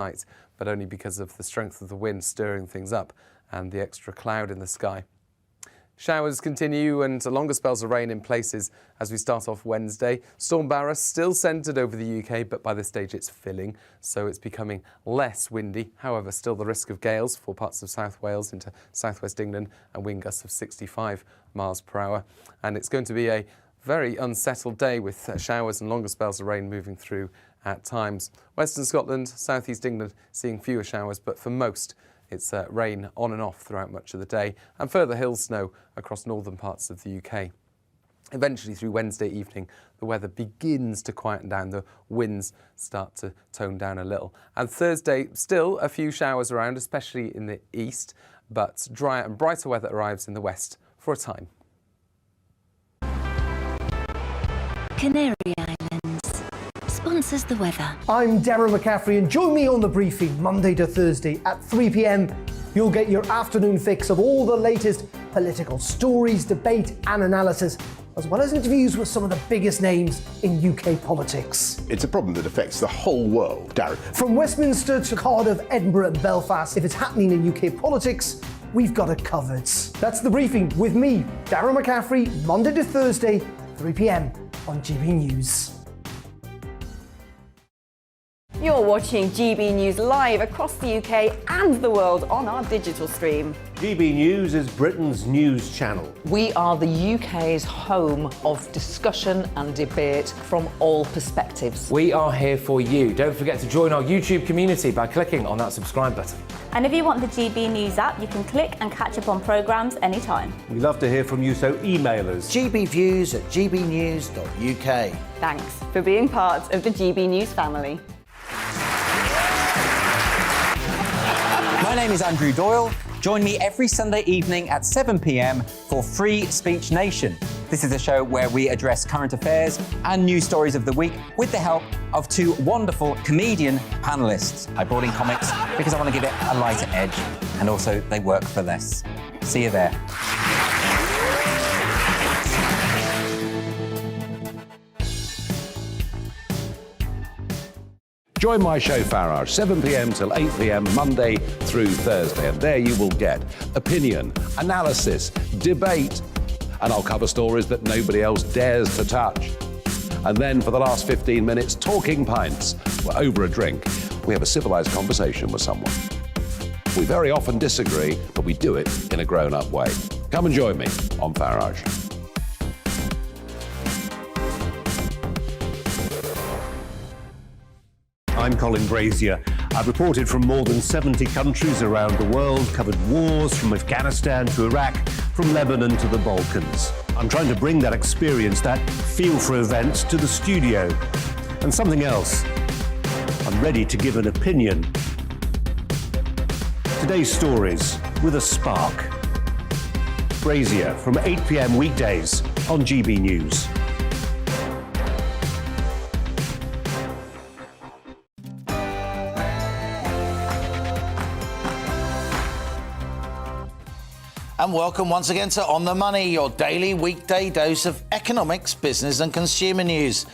night, but only because of the strength of the wind stirring things up and the extra cloud in the sky. Showers continue and longer spells of rain in places as we start off Wednesday. Storm Barra still centred over the UK, but by this stage it's filling, so it's becoming less windy. However, still the risk of gales for parts of South Wales into southwest England and wind gusts of 65 miles per hour. And it's going to be a very unsettled day with showers and longer spells of rain moving through at times. Western Scotland, southeast England seeing fewer showers, but for most it's rain on and off throughout much of the day, and further hill snow across northern parts of the UK. Eventually, through Wednesday evening, the weather begins to quieten down. The winds start to tone down a little. And Thursday, still a few showers around, especially in the east, but drier and brighter weather arrives in the west for a time. Canary Islands sponsors the weather. I'm Barra McCaffrey, and join me on The Briefing Monday to Thursday at 3 p.m. You'll get your afternoon fix of all the latest political stories, debate and analysis, as well as interviews with some of the biggest names in UK politics. It's a problem that affects the whole world, Darren. From Westminster to Cardiff, Edinburgh and Belfast, if it's happening in UK politics, we've got it covered. That's The Briefing with me, Barra McCaffrey, Monday to Thursday, 3 p.m. on GB News. You're watching GB News live across the UK and the world on our digital stream. GB News is Britain's news channel. We are the UK's home of discussion and debate from all perspectives. We are here for you. Don't forget to join our YouTube community by clicking on that subscribe button. And if you want the GB News app, you can click and catch up on programmes anytime. We love to hear from you, so email us. gbviews@gbnews.uk. Thanks for being part of the GB News family. My name is Andrew Doyle. Join me every Sunday evening at 7 p.m. for Free Speech Nation. This is a show where we address current affairs and news stories of the week with the help of two wonderful comedian panellists. I brought in comics because I want to give it a lighter edge, and also they work for less. See you there. Join my show Farage, 7 p.m. till 8 p.m. Monday through Thursday, and there you will get opinion, analysis, debate, and I'll cover stories that nobody else dares to touch. And then for the last 15 minutes, talking pints. We're over a drink. We have a civilised conversation with someone. We very often disagree, but we do it in a grown-up way. Come and join me on Farage. I'm Colin Brazier. I've reported from more than 70 countries around the world, covered wars from Afghanistan to Iraq, from Lebanon to the Balkans. I'm trying to bring that experience, that feel for events, to the studio. And something else, I'm ready to give an opinion. Today's stories with a spark. Brazier from 8 p.m. weekdays on GB News. And welcome once again to On the Money, your daily weekday dose of economics, business and consumer news.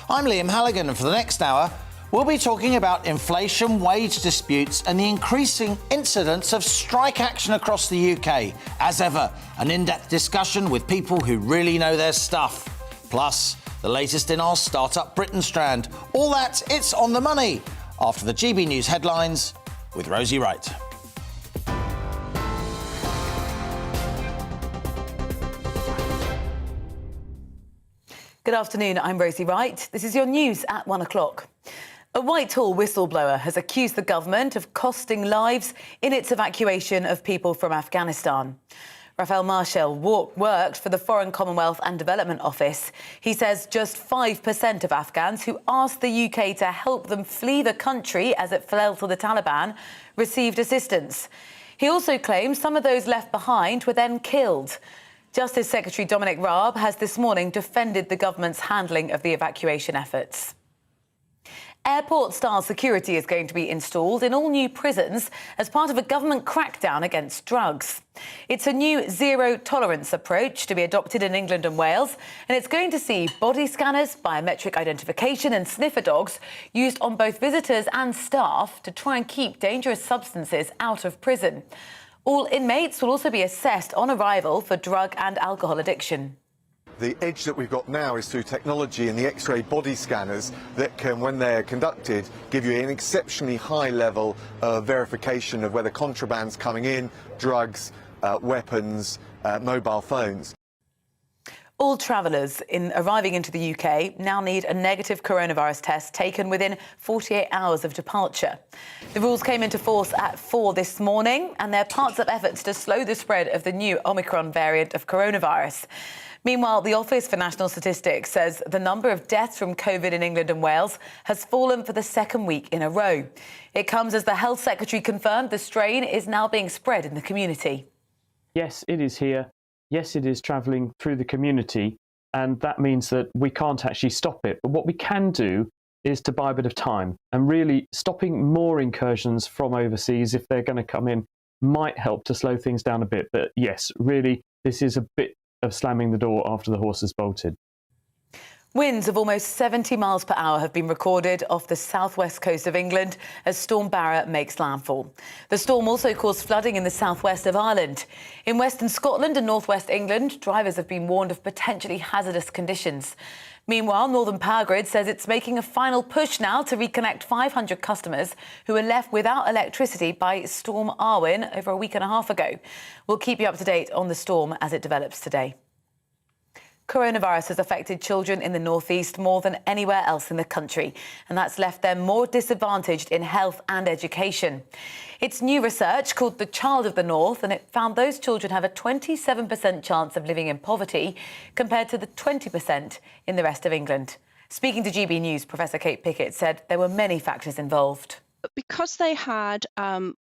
I'm Liam Halligan, and for the next hour, we'll be talking about inflation, wage disputes and the increasing incidence of strike action across the UK. As ever, an in-depth discussion with people who really know their stuff. Plus, the latest in our Startup Britain strand. All that, it's On the Money, after the GB News headlines with Rosie Wright. Good afternoon, I'm Rosie Wright. This is your news at 1 o'clock. A Whitehall whistleblower has accused the government of costing lives in its evacuation of people from Afghanistan. Raphael Marshall worked for the Foreign, Commonwealth and Development Office. He says just 5% of Afghans who asked the UK to help them flee the country as it fell to the Taliban received assistance. He also claims some of those left behind were then killed. Justice Secretary Dominic Raab has this morning defended the government's handling of the evacuation efforts. Airport-style security is going to be installed in all new prisons as part of a government crackdown against drugs. It's a new zero-tolerance approach to be adopted in England and Wales, and it's going to see body scanners, biometric identification and sniffer dogs used on both visitors and staff to try and keep dangerous substances out of prison. All inmates will also be assessed on arrival for drug and alcohol addiction. The edge that we've got now is through technology and the X-ray body scanners that can, when they're conducted, give you an exceptionally high level of verification of whether contraband's coming in, drugs, weapons, mobile phones. All travellers arriving into the UK now need a negative coronavirus test taken within 48 hours of departure. The rules came into force at 4 this morning, and they're parts of efforts to slow the spread of the new Omicron variant of coronavirus. Meanwhile, the Office for National Statistics says the number of deaths from COVID in England and Wales has fallen for the second week in a row. It comes as the Health Secretary confirmed the strain is now being spread in the community. Yes, it is here. Yes, it is travelling through the community, and that means that we can't actually stop it. But what we can do is to buy a bit of time, and really stopping more incursions from overseas, if they're going to come in, might help to slow things down a bit. But yes, really, this is a bit of slamming the door after the horse has bolted. Winds of almost 70 miles per hour have been recorded off the southwest coast of England as Storm Barra makes landfall. The storm also caused flooding in the southwest of Ireland. In western Scotland and northwest England, drivers have been warned of potentially hazardous conditions. Meanwhile, Northern Power Grid says it's making a final push now to reconnect 500 customers who were left without electricity by Storm Arwen over a week and a half ago. We'll keep you up to date on the storm as it develops today. Coronavirus has affected children in the northeast more than anywhere else in the country, and that's left them more disadvantaged in health and education. It's new research called The Child of the North, and it found those children have a 27% chance of living in poverty compared to the 20% in the rest of England. Speaking to GB News, Professor Kate Pickett said there were many factors involved. Because they had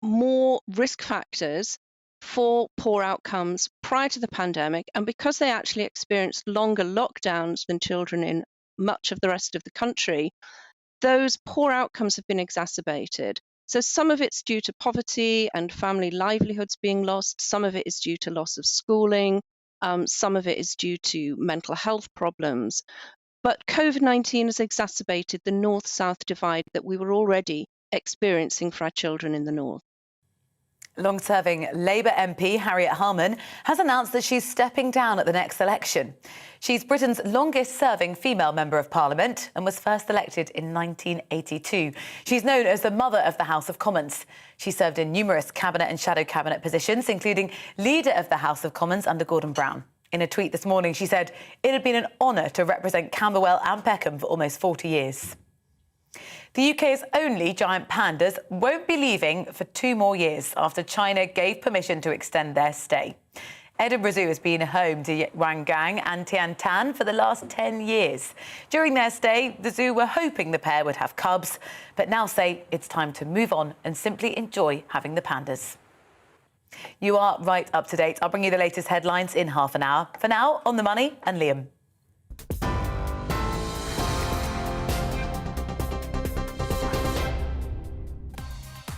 more risk factors for poor outcomes prior to the pandemic, and because they actually experienced longer lockdowns than children in much of the rest of the country, those poor outcomes have been exacerbated. So some of it's due to poverty and family livelihoods being lost, some of it is due to loss of schooling, some of it is due to mental health problems. But COVID-19 has exacerbated the north-south divide that we were already experiencing for our children in the north. Long-serving Labour MP Harriet Harman has announced that she's stepping down at the next election. She's Britain's longest-serving female Member of Parliament and was first elected in 1982. She's known as the mother of the House of Commons. She served in numerous cabinet and shadow cabinet positions, including Leader of the House of Commons under Gordon Brown. In a tweet this morning, she said it had been an honour to represent Camberwell and Peckham for almost 40 years. The UK's only giant pandas won't be leaving for 2 more years after China gave permission to extend their stay. Edinburgh Zoo has been home to Wangang and Tiantan for the last 10 years. During their stay, the zoo were hoping the pair would have cubs, but now say it's time to move on and simply enjoy having the pandas. You are right up to date. I'll bring you the latest headlines in half an hour. For now, On the Money and Liam.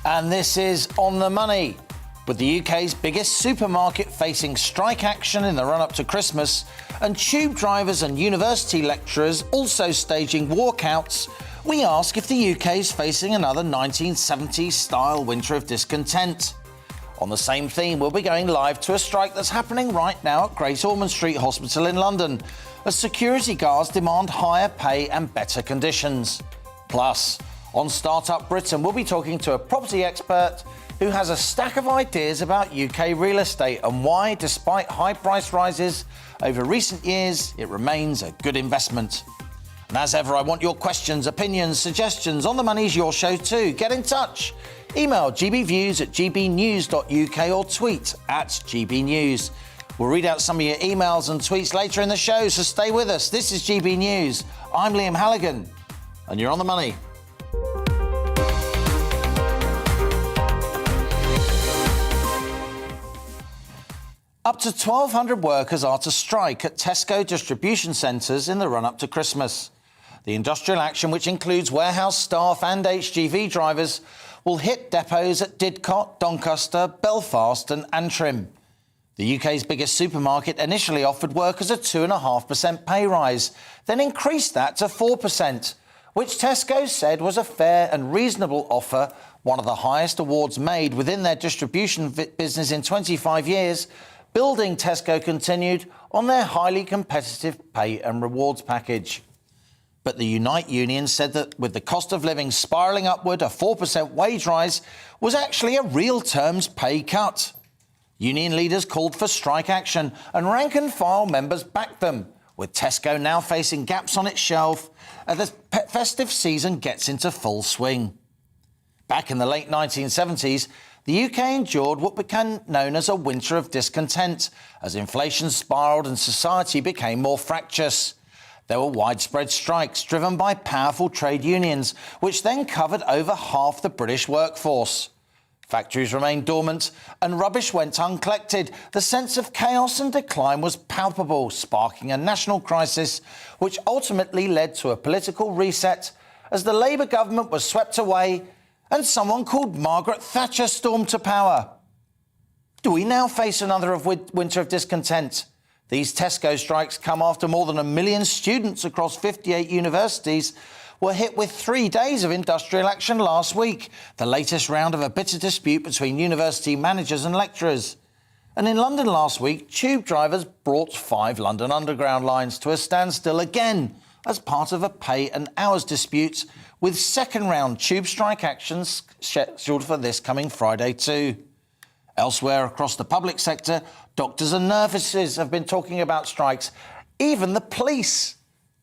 And this is On the Money. With the UK's biggest supermarket facing strike action in the run-up to Christmas, and tube drivers and university lecturers also staging walkouts, we ask if the UK's facing another 1970s-style winter of discontent. On the same theme, we'll be going live to a strike that's happening right now at Great Ormond Street Hospital in London, as security guards demand higher pay and better conditions. Plus, on Startup Britain, we'll be talking to a property expert who has a stack of ideas about UK real estate and why, despite high price rises over recent years, it remains a good investment. And as ever, I want your questions, opinions, suggestions. On the Money's your show too. Get in touch. Email gbviews@gbnews.uk or tweet @gbnews. We'll read out some of your emails and tweets later in the show, so stay with us. This is GB News. I'm Liam Halligan, and you're On the Money. Up to 1,200 workers are to strike at Tesco distribution centres in the run-up to Christmas. The industrial action, which includes warehouse staff and HGV drivers, will hit depots at Didcot, Doncaster, Belfast and Antrim. The UK's biggest supermarket initially offered workers a 2.5% pay rise, then increased that to 4%, which Tesco said was a fair and reasonable offer, one of the highest awards made within their distribution business in 25 years. Building Tesco continued on their highly competitive pay and rewards package. But the Unite union said that with the cost of living spiralling upward, a 4% wage rise was actually a real terms pay cut. Union leaders called for strike action and rank and file members backed them, with Tesco now facing gaps on its shelf as the festive season gets into full swing. Back in the late 1970s, the UK endured what became known as a winter of discontent as inflation spiralled and society became more fractious. There were widespread strikes driven by powerful trade unions, which then covered over half the British workforce. Factories remained dormant and rubbish went uncollected. The sense of chaos and decline was palpable, sparking a national crisis, which ultimately led to a political reset as the Labour government was swept away and someone called Margaret Thatcher stormed to power. Do we now face another winter of discontent? These Tesco strikes come after more than 1 million students across 58 universities were hit with 3 days of industrial action last week, the latest round of a bitter dispute between university managers and lecturers. And in London last week, tube drivers brought 5 London Underground lines to a standstill again as part of a pay and hours dispute, with second-round tube strike actions scheduled for this coming Friday too. Elsewhere across the public sector, doctors and nurses have been talking about strikes, even the police.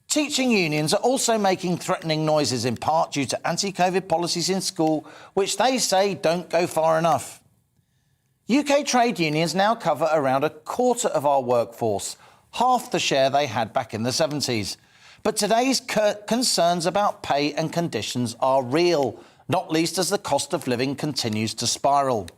Teaching unions are also making threatening noises, in part due to anti-COVID policies in school, which they say don't go far enough. UK trade unions now cover around a quarter of our workforce, half the share they had back in the 70s. But today's concerns about pay and conditions are real, not least as the cost of living continues to spiral.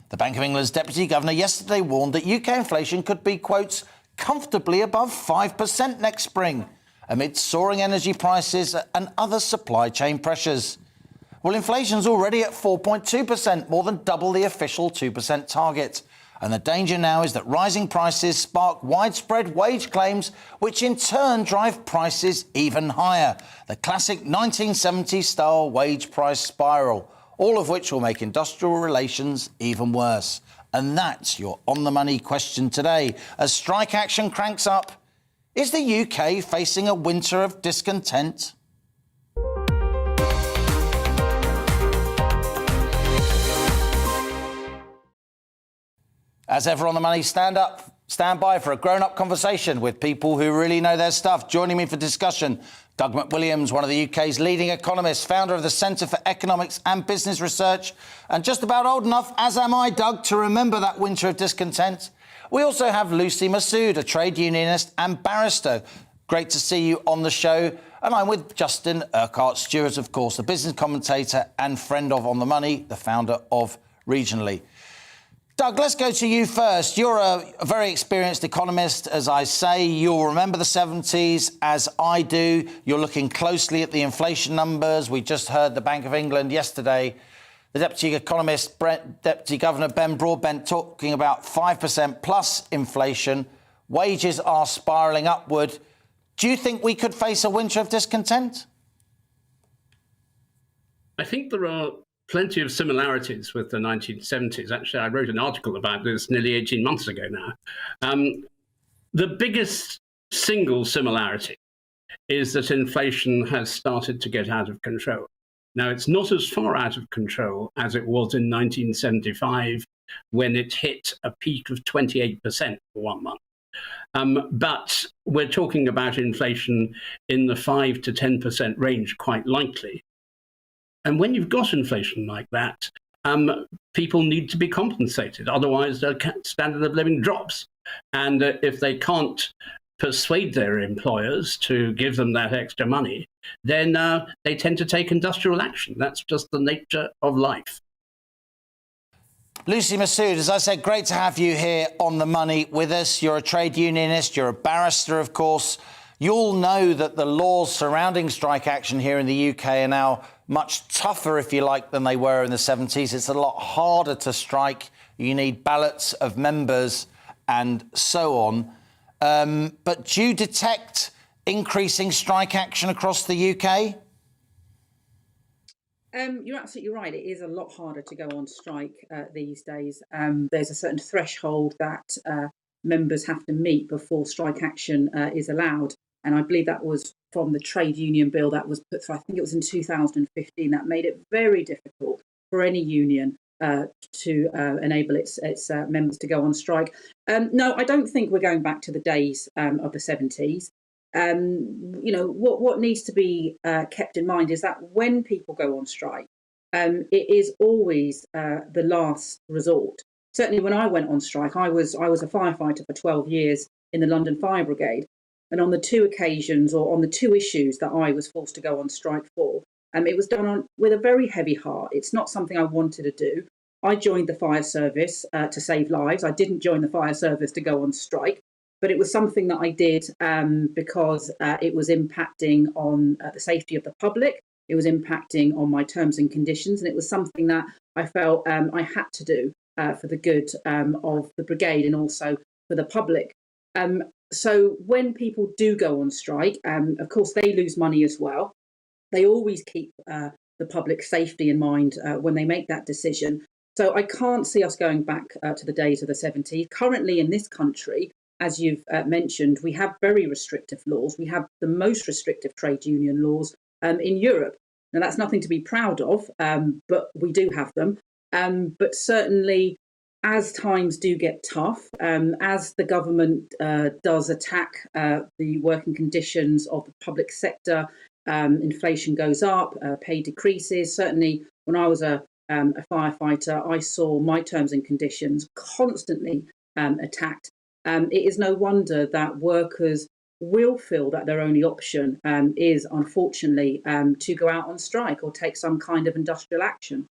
The Bank of England's Deputy Governor yesterday warned that UK inflation could be, quotes, comfortably above 5% next spring, amid soaring energy prices and other supply chain pressures. Well, inflation's already at 4.2%, more than double the official 2% target. And the danger now is that rising prices spark widespread wage claims, which in turn drive prices even higher. The classic 1970s-style wage price spiral, all of which will make industrial relations even worse. And that's your on-the-money question today. As strike action cranks up, is the UK facing a winter of discontent? As ever on The Money, stand by for a grown-up conversation with people who really know their stuff. Joining me for discussion, Doug McWilliams, one of the UK's leading economists, founder of the Centre for Economics and Business Research, and just about old enough, as am I, Doug, to remember that winter of discontent. We also have Lucy Massoud, a trade unionist and barrister. Great to see you on the show. And I'm with Justin Urquhart-Stewart, of course, the business commentator and friend of On The Money, the founder of Regionally. Doug, let's go to you first. You're a very experienced economist, as I say. You'll remember the 70s, as I do. You're looking closely at the inflation numbers. We just heard the Bank of England yesterday. The Deputy Governor Ben Broadbent talking about 5% plus inflation. Wages are spiralling upward. Do you think we could face a winter of discontent? I think there are plenty of similarities with the 1970s. Actually, I wrote an article about this nearly 18 months ago now. The biggest single similarity is that inflation has started to get out of control. Now, it's not as far out of control as it was in 1975, when it hit a peak of 28% for 1 month. But we're talking about inflation in the 5 to 10% range, quite likely. And when you've got inflation like that, people need to be compensated. Otherwise, their standard of living drops. And if they can't persuade their employers to give them that extra money, then they tend to take industrial action. That's just the nature of life. Lucy Massoud, as I said, great to have you here on The Money with us. You're a trade unionist, you're a barrister, of course. You'll know that the laws surrounding strike action here in the UK are now much tougher, if you like, than they were in the 70s. It's a lot harder to strike. You need ballots of members and so on. But do you detect increasing strike action across the UK? You're absolutely right. It is a lot harder to go on strike these days. There's a certain threshold that members have to meet before strike action is allowed. And I believe that was from the trade union bill that was put through, I think it was in 2015, that made it very difficult for any union to enable its members to go on strike. No, I don't think we're going back to the days of the 70s. What needs to be kept in mind is that when people go on strike, it is always the last resort. Certainly when I went on strike, I was a firefighter for 12 years in the London Fire Brigade. And on the two occasions, or on the two issues that I was forced to go on strike for, it was done with a very heavy heart. It's not something I wanted to do. I joined the fire service to save lives. I didn't join the fire service to go on strike, but it was something that I did because it was impacting on the safety of the public. It was impacting on my terms and conditions, and it was something that I felt I had to do for the good of the brigade and also for the public. So when people do go on strike, of course, they lose money as well. They always keep the public safety in mind when they make that decision. So I can't see us going back to the days of the 70s. Currently in this country, as you've mentioned, we have very restrictive laws. We have the most restrictive trade union laws in Europe. Now, that's nothing to be proud of, but we do have them. But certainly, as times do get tough, as the government does attack the working conditions of the public sector, inflation goes up, pay decreases. Certainly, when I was a firefighter, I saw my terms and conditions constantly attacked. It is no wonder that workers will feel that their only option is, unfortunately, to go out on strike or take some kind of industrial action.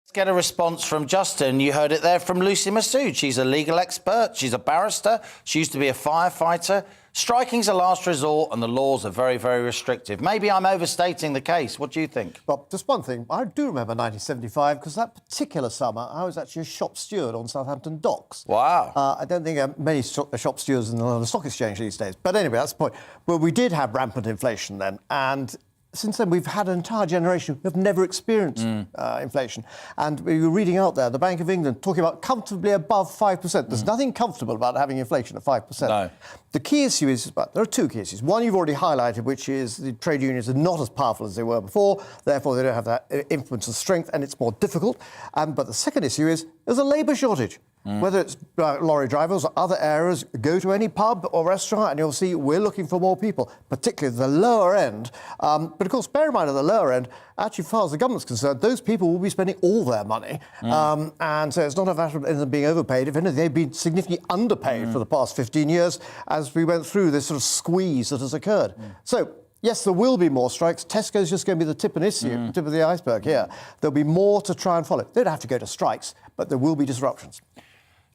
Let's get a response from Justin. You heard it there from Lucy Massoud. She's a legal expert. She's a barrister. She used to be a firefighter. Striking's a last resort and the laws are very, very restrictive. Maybe I'm overstating the case. What do you think? Well, just one thing. I do remember 1975 because that particular summer I was actually a shop steward on Southampton docks. Wow. I don't think there are many shop stewards in the London Stock Exchange these days. But anyway, that's the point. Well, we did have rampant inflation then, and since then, we've had an entire generation who have never experienced inflation. And we were reading out there, the Bank of England talking about comfortably above 5%. There's nothing comfortable about having inflation at 5%. No. The key issue is, there are two key issues. One you've already highlighted, which is the trade unions are not as powerful as they were before. Therefore, they don't have that influence and strength, and it's more difficult. But the second issue is there's a labour shortage. Whether it's lorry drivers or other areas, go to any pub or restaurant and you'll see we're looking for more people, particularly the lower end. But of course, bear in mind at the lower end, actually, as far as the government's concerned, those people will be spending all their money. And so it's not a matter of them being overpaid. If anything, they've been significantly underpaid for the past 15 years as we went through this sort of squeeze that has occurred. So, yes, there will be more strikes. Tesco's just going to be the tip of the iceberg here. There'll be more to try and follow. They don't have to go to strikes, but there will be disruptions.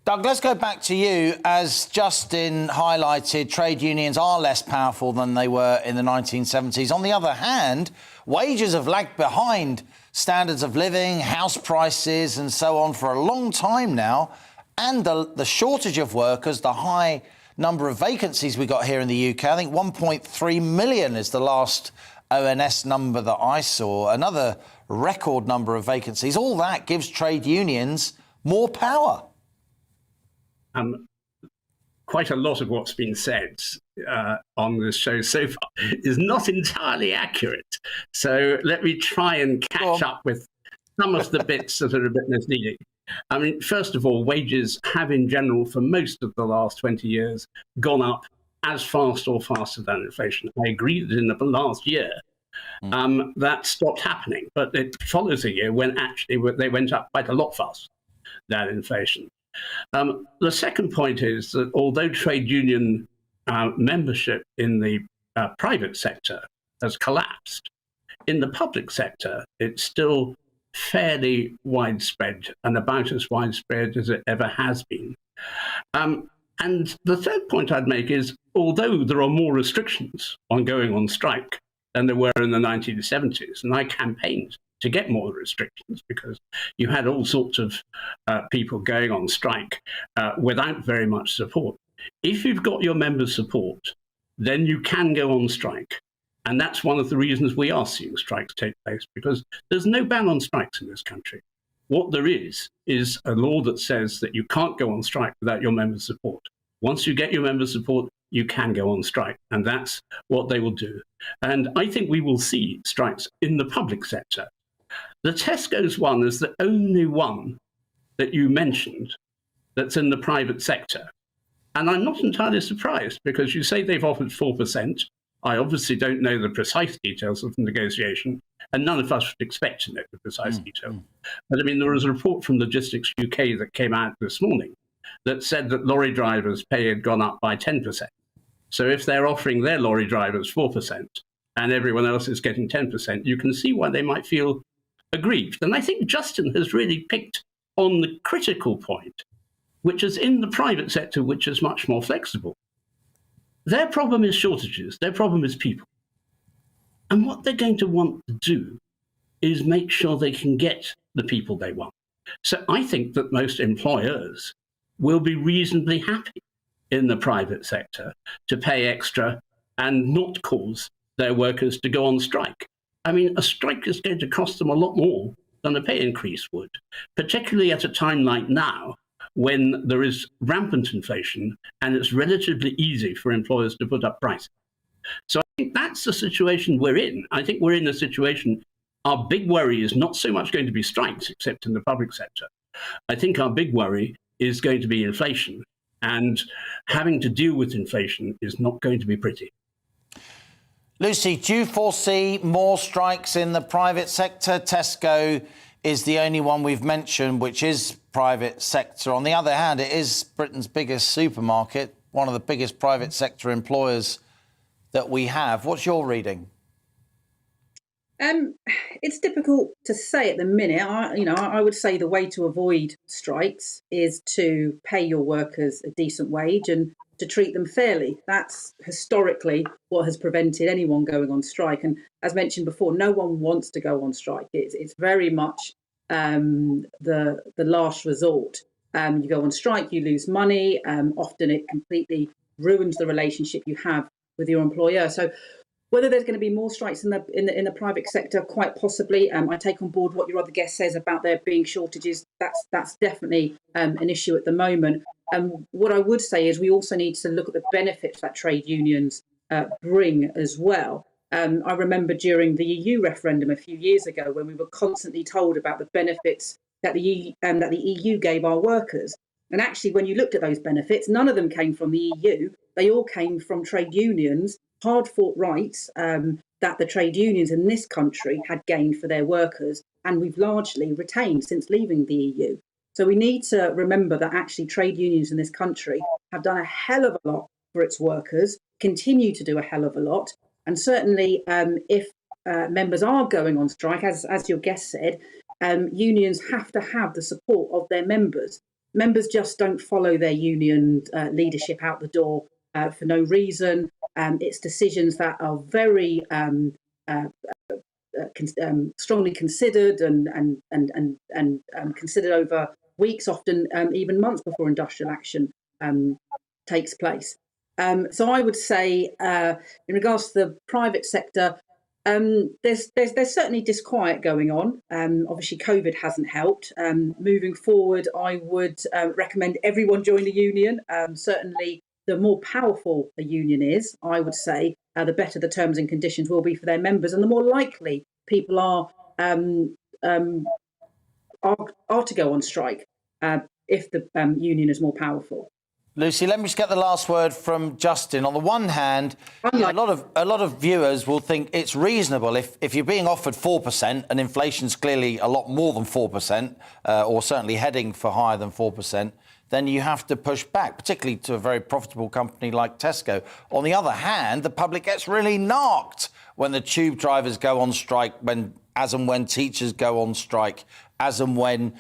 Doug, let's go back to you. As Justin highlighted, trade unions are less powerful than they were in the 1970s. On the other hand, wages have lagged behind standards of living, house prices and so on for a long time now. And the shortage of workers, the high number of vacancies we got here in the UK, I think 1.3 million is the last ONS number that I saw, another record number of vacancies. All that gives trade unions more power. Quite a lot of what's been said on this show so far is not entirely accurate. So let me try and catch up with some of the bits that are a bit misleading. I mean, first of all, wages have in general for most of the last 20 years gone up as fast or faster than inflation. I agree that in the last year that stopped happening, but it follows a year when actually they went up quite a lot faster than inflation. The second point is that although trade union membership in the private sector has collapsed, in the public sector, it's still fairly widespread and about as widespread as it ever has been. And the third point I'd make is, although there are more restrictions on going on strike than there were in the 1970s, and I campaigned to get more restrictions because you had all sorts of people going on strike without very much support. If you've got your members' support, then you can go on strike. And that's one of the reasons we are seeing strikes take place, because there's no ban on strikes in this country. What there is a law that says that you can't go on strike without your members' support. Once you get your members' support, you can go on strike, and that's what they will do. And I think we will see strikes in the public sector. The Tesco's one is the only one that you mentioned that's in the private sector. And I'm not entirely surprised, because you say they've offered 4%. I obviously don't know the precise details of the negotiation, and none of us would expect to know the precise detail. But I mean, there was a report from Logistics UK that came out this morning that said that lorry drivers' pay had gone up by 10%. So if they're offering their lorry drivers 4% and everyone else is getting 10%, you can see why they might feel aggrieved. And I think Justin has really picked on the critical point, which is in the private sector, which is much more flexible. Their problem is shortages. Their problem is people. And what they're going to want to do is make sure they can get the people they want. So I think that most employers will be reasonably happy in the private sector to pay extra and not cause their workers to go on strike. I mean, a strike is going to cost them a lot more than a pay increase would, particularly at a time like now, when there is rampant inflation and it's relatively easy for employers to put up prices. So I think that's the situation we're in. I think we're in a situation, our big worry is not so much going to be strikes, except in the public sector. I think our big worry is going to be inflation, and having to deal with inflation is not going to be pretty. Lucy, do you foresee more strikes in the private sector? Tesco is the only one we've mentioned, which is private sector. On the other hand, it is Britain's biggest supermarket, one of the biggest private sector employers that we have. What's your reading? It's difficult to say at the minute. I would say the way to avoid strikes is to pay your workers a decent wage and to treat them fairly. That's historically what has prevented anyone going on strike. And as mentioned before, no one wants to go on strike. It's very much the last resort. You go on strike, you lose money. Often it completely ruins the relationship you have with your employer. So whether there's going to be more strikes in the private sector, quite possibly. I take on board what your other guest says about there being shortages. That's definitely an issue at the moment. What I would say is we also need to look at the benefits that trade unions bring as well. I remember during the EU referendum a few years ago when we were constantly told about the benefits that the EU gave our workers. And actually, when you looked at those benefits, none of them came from the EU. They all came from trade unions, hard-fought rights that the trade unions in this country had gained for their workers, and we've largely retained since leaving the EU. So we need to remember that actually trade unions in this country have done a hell of a lot for its workers, continue to do a hell of a lot. And certainly if members are going on strike, as your guest said, unions have to have the support of their members. Members just don't follow their union leadership out the door for no reason. It's decisions that are very strongly considered and considered over weeks, often even months before industrial action takes place. So I would say, in regards to the private sector, there's certainly disquiet going on. Obviously, COVID hasn't helped. Moving forward, I would recommend everyone join the union. Certainly, the more powerful a union is, I would say, the better the terms and conditions will be for their members, and the more likely people are to go on strike if the union is more powerful. Lucy, let me just get the last word from Justin. On the one hand, a lot of viewers will think it's reasonable if you're being offered 4% and inflation's clearly a lot more than 4%, or certainly heading for higher than 4%, then you have to push back, particularly to a very profitable company like Tesco. On the other hand, the public gets really knocked when the tube drivers go on strike, when as and when teachers go on strike, as and when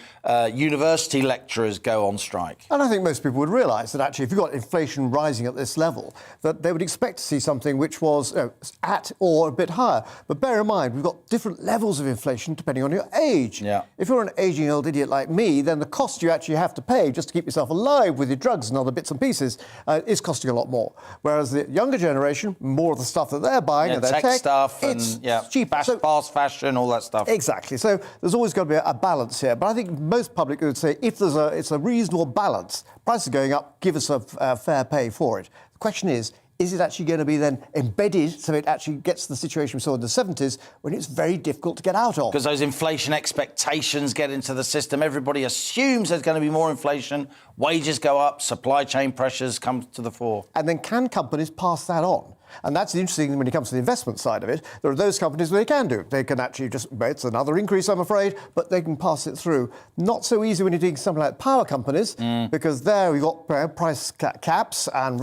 university lecturers go on strike. And I think most people would realise that actually if you've got inflation rising at this level, that they would expect to see something which was at or a bit higher. But bear in mind, we've got different levels of inflation depending on your age. Yeah. If you're an ageing old idiot like me, then the cost you actually have to pay just to keep yourself alive with your drugs and other bits and pieces is costing a lot more. Whereas the younger generation, more of the stuff that they're buying and their tech stuff it's and cheaper. fast fashion, all that stuff. Exactly. So there's always got to be a balance here. But I think most public would say if it's a reasonable balance, prices going up, give us a fair pay for it. The question is it actually going to be then embedded so it actually gets to the situation we saw in the 70s when it's very difficult to get out of? Because those inflation expectations get into the system. Everybody assumes there's going to be more inflation. Wages go up. Supply chain pressures come to the fore. And then can companies pass that on? And that's interesting when it comes to the investment side of it. There are those companies where they can do it. They can actually just, it's another increase, I'm afraid, but they can pass it through. Not so easy when you're doing something like power companies, because there we've got price caps and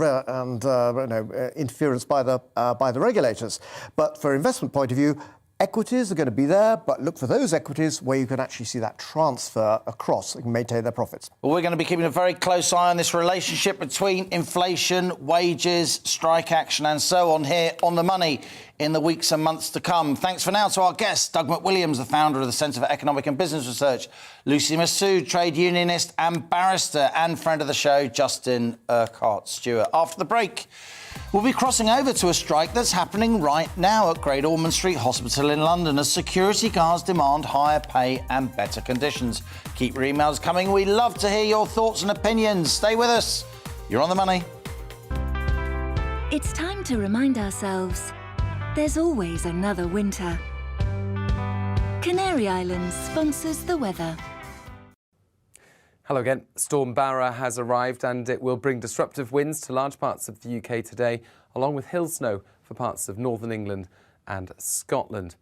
interference by the regulators. But for investment point of view, equities are going to be there, but look for those equities where you can actually see that transfer across and maintain their profits. Well, we're going to be keeping a very close eye on this relationship between inflation, wages, strike action and so on here on The Money in the weeks and months to come. Thanks for now to our guests, Doug McWilliams, the founder of the Centre for Economic and Business Research, Lucy Massoud, trade unionist and barrister, and friend of the show, Justin Urquhart Stewart. After the break, we'll be crossing over to a strike that's happening right now at Great Ormond Street Hospital in London as security guards demand higher pay and better conditions. Keep your emails coming. We love to hear your thoughts and opinions. Stay with us. You're on The Money. It's time to remind ourselves there's always another winter. Canary Islands sponsors the weather. Hello again. Storm Barra has arrived and it will bring disruptive winds to large parts of the UK today, along with hail snow for parts of northern England and Scotland.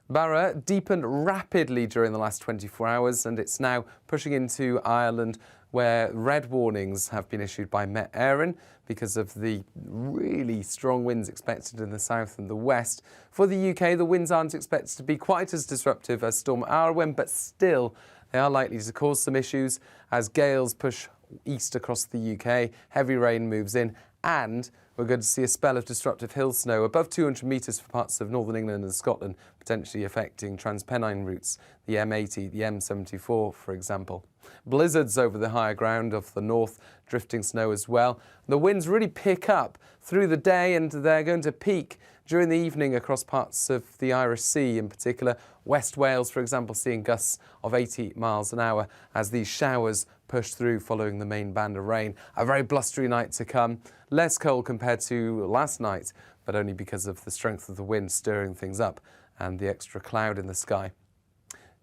Barra deepened rapidly during the last 24 hours and it's now pushing into Ireland, where red warnings have been issued by Met Éireann because of the really strong winds expected in the south and the west. For the UK, the winds aren't expected to be quite as disruptive as Storm Arwen, but still they are likely to cause some issues as gales push east across the UK, heavy rain moves in, and we're going to see a spell of disruptive hill snow above 200 metres for parts of northern England and Scotland, potentially affecting Transpennine routes, the M80, the M74, for example. Blizzards over the higher ground of the north, drifting snow as well. The winds really pick up through the day and they're going to peak during the evening across parts of the Irish Sea, in particular West Wales, for example, seeing gusts of 80 miles an hour as these showers push through following the main band of rain. A very blustery night to come, less cold compared to last night, but only because of the strength of the wind stirring things up and the extra cloud in the sky.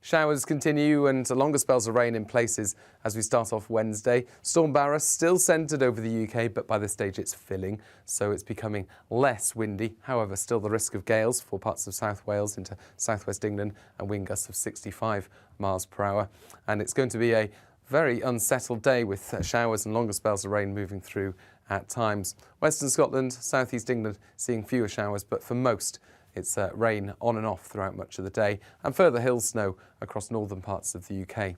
Showers continue and longer spells of rain in places as we start off Wednesday. Storm Barra still centred over the UK, but by this stage it's filling, so it's becoming less windy. However, still the risk of gales for parts of South Wales into southwest England and wind gusts of 65 miles per hour. And it's going to be a very unsettled day with showers and longer spells of rain moving through at times. Western Scotland, southeast England seeing fewer showers, but for most it's rain on and off throughout much of the day, and further hill snow across northern parts of the UK.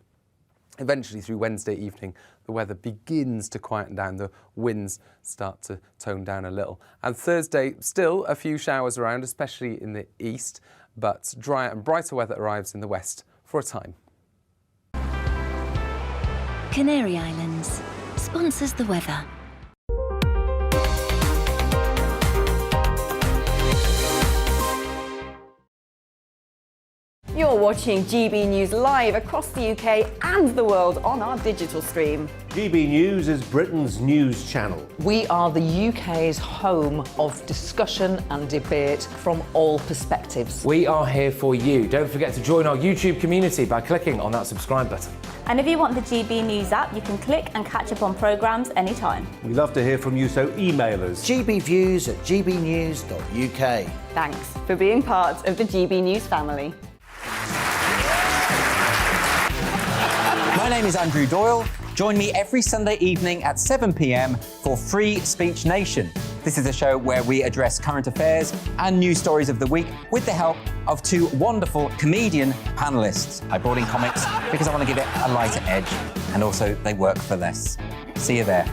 Eventually, through Wednesday evening, the weather begins to quieten down. The winds start to tone down a little. And Thursday, still a few showers around, especially in the east, but drier and brighter weather arrives in the west for a time. Canary Islands sponsors the weather. You're watching GB News live across the UK and the world on our digital stream. GB News is Britain's news channel. We are the UK's home of discussion and debate from all perspectives. We are here for you. Don't forget to join our YouTube community by clicking on that subscribe button. And if you want the GB News app, you can click and catch up on programmes anytime. We love to hear from you, so email us. gbviews@gbnews.uk. Thanks for being part of the GB News family. My name is Andrew Doyle. Join me every Sunday evening at 7 p.m. for Free Speech Nation. This is a show where we address current affairs and news stories of the week with the help of two wonderful comedian panellists. I brought in comics because I want to give it a lighter edge, and also they work for less. See you there.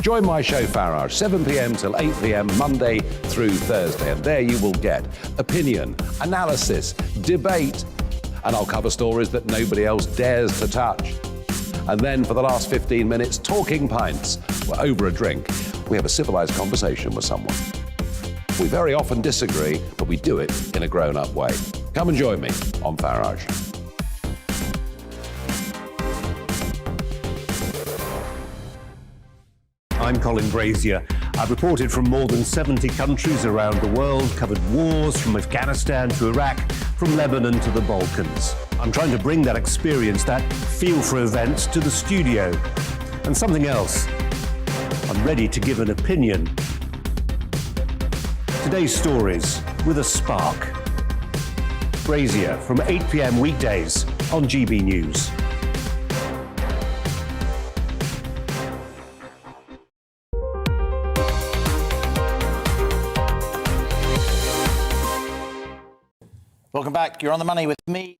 Join my show Farage, 7 p.m. till 8 p.m. Monday through Thursday, and there you will get opinion, analysis, debate, and I'll cover stories that nobody else dares to touch. And then for the last 15 minutes, talking pints. We're over a drink. We have a civilized conversation with someone. We very often disagree, but we do it in a grown-up way. Come and join me on Farage. I'm Colin Brazier. I've reported from more than 70 countries around the world, covered wars from Afghanistan to Iraq, from Lebanon to the Balkans. I'm trying to bring that experience, that feel for events, to the studio. And something else, I'm ready to give an opinion. Today's stories with a spark. Brazier from 8 p.m. weekdays on GB News. Welcome back. You're on the money with me.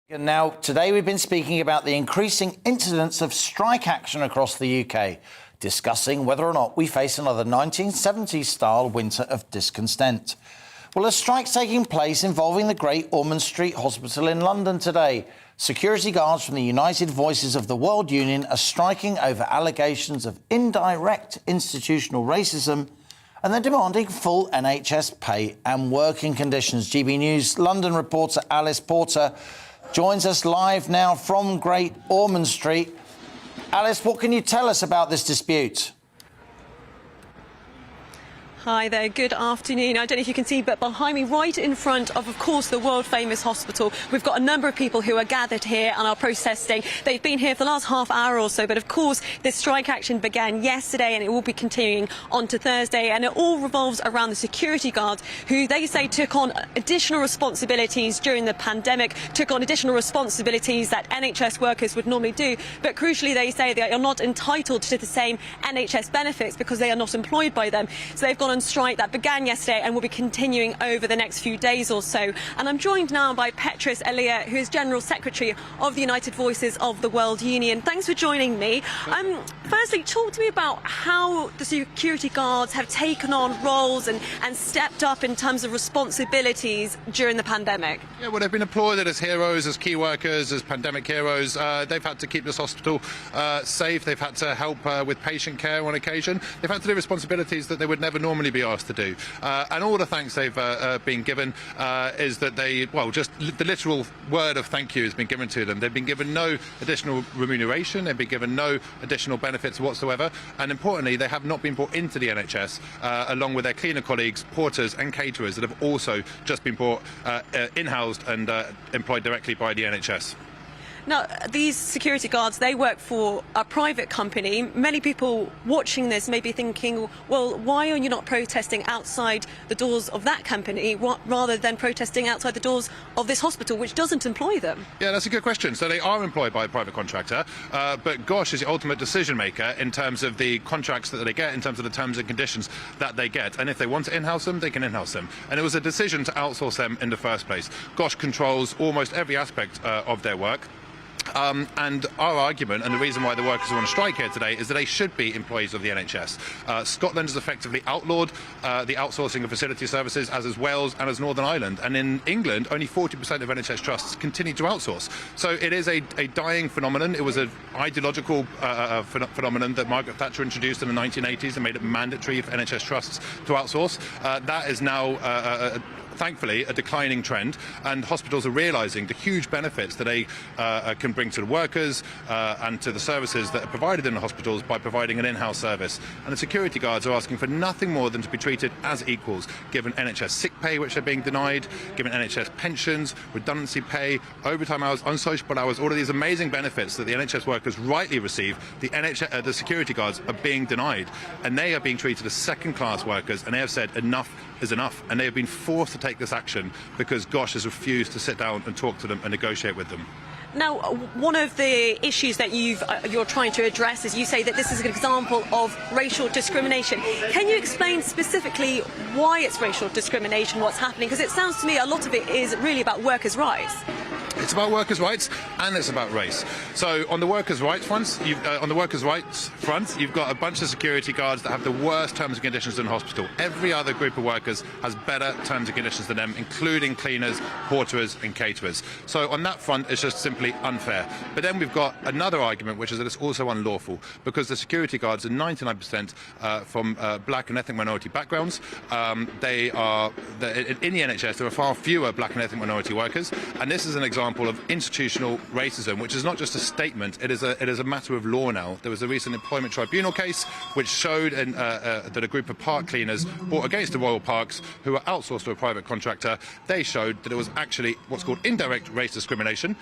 And now, today we've been speaking about the increasing incidence of strike action across the UK, discussing whether or not we face another 1970s-style winter of discontent. Well, a strike's taking place involving the Great Ormond Street Hospital in London today. Security guards from the United Voices of the World Union are striking over allegations of indirect institutional racism, and they're demanding full NHS pay and working conditions. GB News London reporter Alice Porter joins us live now from Great Ormond Street. Alice, what can you tell us about this dispute? Hi there, good afternoon. I don't know if you can see, but behind me, right in front of course, the world-famous hospital, we've got a number of people who are gathered here and are protesting. They've been here for the last half hour or so, but of course, this strike action began yesterday and it will be continuing on to Thursday, and it all revolves around the security guards who they say took on additional responsibilities during the pandemic, took on additional responsibilities that NHS workers would normally do, but crucially they say they are not entitled to the same NHS benefits because they are not employed by them. So they've gone on strike that began yesterday and will be continuing over the next few days or so. And I'm joined now by Petrus Elia, who is General Secretary of the United Voices of the World Union. Thanks for joining me. Firstly, talk to me about how the security guards have taken on roles and stepped up in terms of responsibilities during the pandemic. Yeah, well, they've been applauded as heroes, as key workers, as pandemic heroes. They've had to keep this hospital safe. They've had to help with patient care on occasion. They've had to do responsibilities that they would never normally be asked to do. And all the thanks they've been given is that they, well, just the literal word of thank you has been given to them. They've been given no additional remuneration. They've been given no additional benefits whatsoever. And importantly, they have not been brought into the NHS along with their cleaner colleagues, porters and caterers that have also just been brought in-housed and employed directly by the NHS. Now, these security guards, they work for a private company. Many people watching this may be thinking, well, why are you not protesting outside the doors of that company rather than protesting outside the doors of this hospital, which doesn't employ them? Yeah, that's a good question. So they are employed by a private contractor, but GOSH is the ultimate decision maker in terms of the contracts that they get, in terms of the terms and conditions that they get. And if they want to in-house them, they can in-house them. And it was a decision to outsource them in the first place. GOSH controls almost every aspect of their work. And our argument, and the reason why the workers are on strike here today, is that they should be employees of the NHS. Scotland has effectively outlawed the outsourcing of facility services, as is Wales and as Northern Ireland. And in England, only 40% of NHS trusts continue to outsource. So it is a dying phenomenon. It was an ideological phenomenon that Margaret Thatcher introduced in the 1980s and made it mandatory for NHS trusts to outsource. That is now thankfully a declining trend, and hospitals are realising the huge benefits that they can bring to the workers and to the services that are provided in the hospitals by providing an in-house service. And the security guards are asking for nothing more than to be treated as equals, given NHS sick pay, which they're being denied, given NHS pensions, redundancy pay, overtime hours, unsociable hours, all of these amazing benefits that the NHS workers rightly receive. The security guards are being denied, and they are being treated as second-class workers, and they have said enough is enough, and they have been forced to take this action because GOSH has refused to sit down and talk to them and negotiate with them. Now, one of the issues that you're trying to address is you say that this is an example of racial discrimination. Can you explain specifically why it's racial discrimination, what's happening? Because it sounds to me a lot of it is really about workers' rights. It's about workers' rights and it's about race. So on the workers' rights front, you've got a bunch of security guards that have the worst terms and conditions in the hospital. Every other group of workers has better terms and conditions than them, including cleaners, porters and caterers. So on that front, it's just simply unfair. But then we've got another argument, which is that it's also unlawful, because the security guards are 99% from black and ethnic minority backgrounds. In the NHS, there are far fewer black and ethnic minority workers, and this is an example of institutional racism, which is not just a statement, it is a matter of law now. There was a recent employment tribunal case which showed that a group of park cleaners brought against the Royal Parks, who were outsourced to a private contractor. They showed that it was actually what's called indirect race discrimination,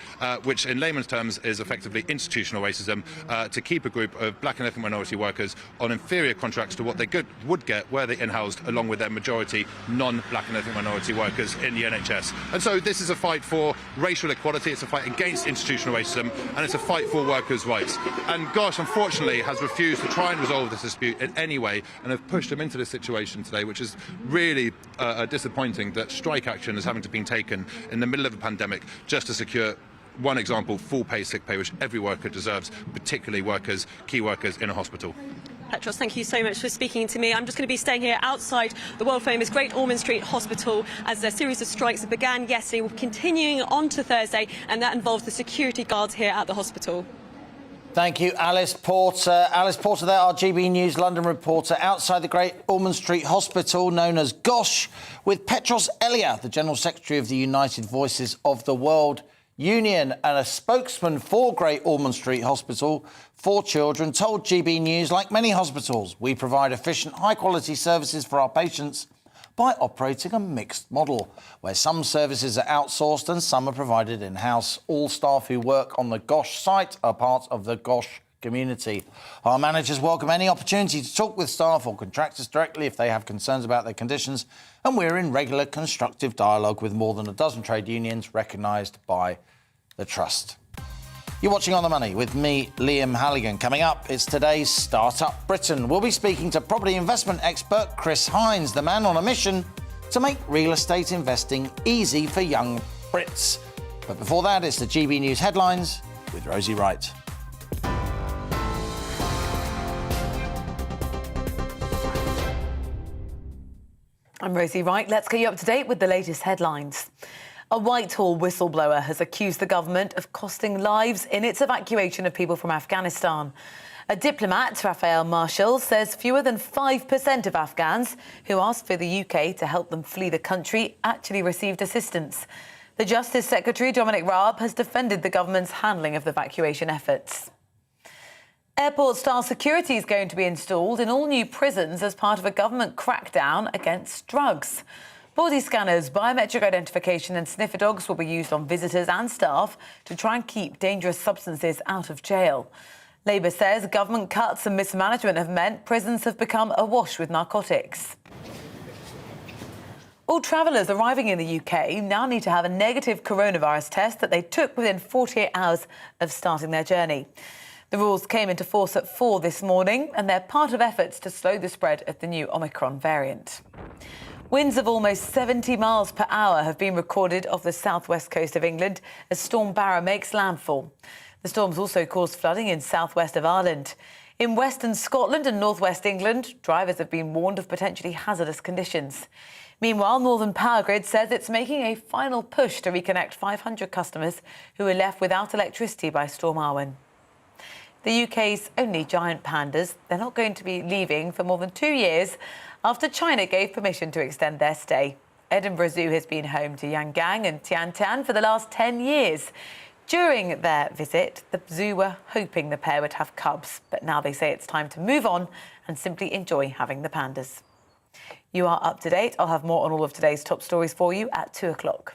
which in layman's terms is effectively institutional racism, to keep a group of black and ethnic minority workers on inferior contracts to what they would get were they in-housed along with their majority non-black and ethnic minority workers in the NHS. And so this is a fight for racial equality, it's a fight against institutional racism, and it's a fight for workers' rights. And Gosh, unfortunately, has refused to try and resolve this dispute in any way, and have pushed them into this situation today, which is really disappointing that strike action is having to be taken in the middle of a pandemic just to secure, one example, full pay sick pay, which every worker deserves, particularly key workers in a hospital. Petros, thank you so much for speaking to me. I'm just going to be staying here outside the world-famous Great Ormond Street Hospital as a series of strikes that began yesterday will be continuing on to Thursday, and that involves the security guards here at the hospital. Thank you, Alice Porter. Alice Porter there, our GB News London reporter, outside the Great Ormond Street Hospital, known as GOSH, with Petros Elia, the General Secretary of the United Voices of the World Union, and a spokesman for Great Ormond Street Hospital for Children told GB News, like many hospitals, we provide efficient, high-quality services for our patients by operating a mixed model, where some services are outsourced and some are provided in-house. All staff who work on the GOSH site are part of the GOSH community. Our managers welcome any opportunity to talk with staff or contractors directly if they have concerns about their conditions, and we're in regular constructive dialogue with more than a dozen trade unions recognised by the Trust. You're watching On the Money with me, Liam Halligan. Coming up, it's today's Startup Britain. We'll be speaking to property investment expert Chris Hines, the man on a mission to make real estate investing easy for young Brits. But before that, it's the GB News headlines with Rosie Wright. I'm Rosie Wright. Let's get you up to date with the latest headlines. A Whitehall whistleblower has accused the government of costing lives in its evacuation of people from Afghanistan. A diplomat, Raphael Marshall, says fewer than 5% of Afghans who asked for the UK to help them flee the country actually received assistance. The Justice Secretary, Dominic Raab, has defended the government's handling of the evacuation efforts. Airport-style security is going to be installed in all new prisons as part of a government crackdown against drugs. Body scanners, biometric identification and sniffer dogs will be used on visitors and staff to try and keep dangerous substances out of jail. Labour says government cuts and mismanagement have meant prisons have become awash with narcotics. All travellers arriving in the UK now need to have a negative coronavirus test that they took within 48 hours of starting their journey. The rules came into force at 4 this morning, and they're part of efforts to slow the spread of the new Omicron variant. Winds of almost 70 miles per hour have been recorded off the southwest coast of England as Storm Barra makes landfall. The storm's also caused flooding in southwest of Ireland. In western Scotland and northwest England, drivers have been warned of potentially hazardous conditions. Meanwhile, Northern Power Grid says it's making a final push to reconnect 500 customers who were left without electricity by Storm Arwen. The UK's only giant pandas, they're not going to be leaving for more than 2 years after China gave permission to extend their stay. Edinburgh Zoo has been home to Yangang and Tiantian for the last 10 years. During their visit, the zoo were hoping the pair would have cubs, but now they say it's time to move on and simply enjoy having the pandas. You are up to date. I'll have more on all of today's top stories for you at 2 o'clock.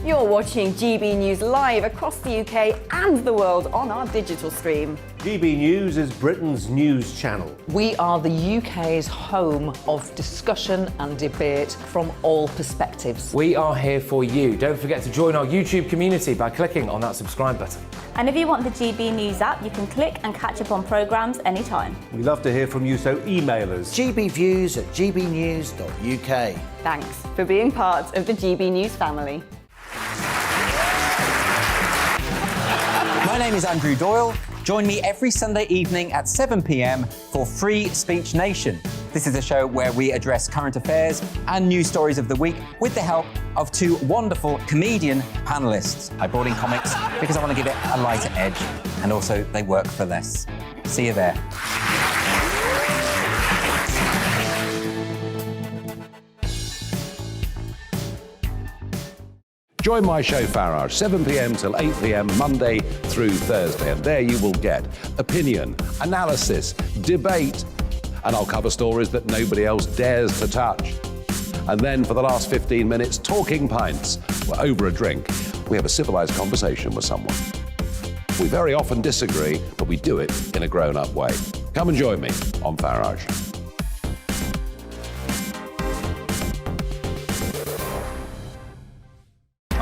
You're watching GB News live across the UK and the world on our digital stream. GB News is Britain's news channel. We are the UK's home of discussion and debate from all perspectives. We are here for you. Don't forget to join our YouTube community by clicking on that subscribe button. And if you want the GB News app, you can click and catch up on programmes anytime. We love to hear from you, so email us. gbviews@gbnews.uk. Thanks for being part of the GB News family. My name is Andrew Doyle. Join me every Sunday evening at 7 p.m. for Free Speech Nation. This is a show where we address current affairs and news stories of the week with the help of two wonderful comedian panellists. I brought in comics because I want to give it a lighter edge, and also they work for less. See you there. Join my show Farage, 7 p.m. till 8 p.m. Monday through Thursday, and there you will get opinion, analysis, debate, and I'll cover stories that nobody else dares to touch. And then for the last 15 minutes, talking pints. We're over a drink. We have a civilized conversation with someone. We very often disagree, but we do it in a grown-up way. Come and join me on Farage.